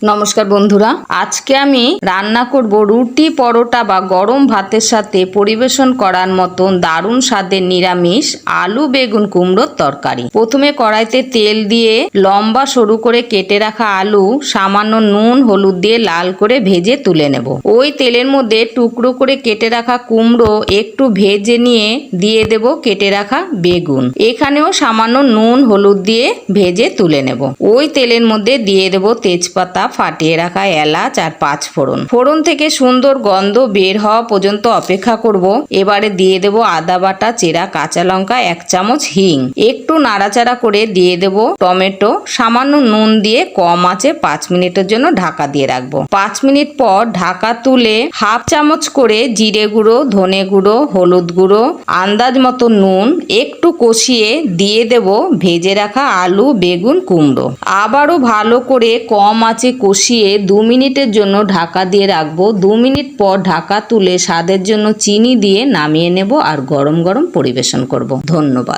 নমস্কার বন্ধুরা, আজকে আমি রান্না করব রুটি পরোটা বা গরম ভাতের সাথে পরিবেশন করার মতন দারুণ স্বাদের নিরামিষ আলু বেগুন কুমড়োর তরকারি। প্রথমে কড়াইতে তেল দিয়ে লম্বা সরু করে কেটে রাখা আলু সামান্য নুন হলুদ দিয়ে লাল করে ভেজে তুলে নেব। ওই তেলের মধ্যে টুকরো করে কেটে রাখা কুমড়ো একটু ভেজে নিয়ে দিয়ে দেব কেটে রাখা বেগুন। এখানেও সামান্য নুন হলুদ দিয়ে ভেজে তুলে নেব। ওই তেলের মধ্যে দিয়ে দেব তেজপাতা, ফাটিয়ে রাখা এলাচ আর 5 ফোড়ন। ফোড়ন থেকে সুন্দর গন্ধ বের হওয়া পর্যন্ত অপেক্ষা করব। এবারে দিয়ে দেব আদা বাটা, চেরা কাঁচা লঙ্কা, 1 চামচ হিং। একটু নাড়াচাড়া করে দিয়ে দেব টমেটো, সামান্য নুন দিয়ে কম আঁচে 5 মিনিটের জন্য ঢাকা দিয়ে রাখবো। 5 মিনিট পর ঢাকা তুলে হাফ চামচ করে জিরে গুঁড়ো, ধনে গুঁড়ো, হলুদ গুঁড়ো, আন্দাজ মতো নুন একটু কষিয়ে দিয়ে দেব ভেজে রাখা আলু বেগুন কুমড়ো। আবারও ভালো করে কম আঁচে কষিয়ে 2 মিনিটের জন্য ঢাকা দিয়ে রাখবো। 2 মিনিট পর ঢাকা তুলে স্বাদের জন্য চিনি দিয়ে নামিয়ে নেব আর গরম গরম পরিবেশন করব। ধন্যবাদ।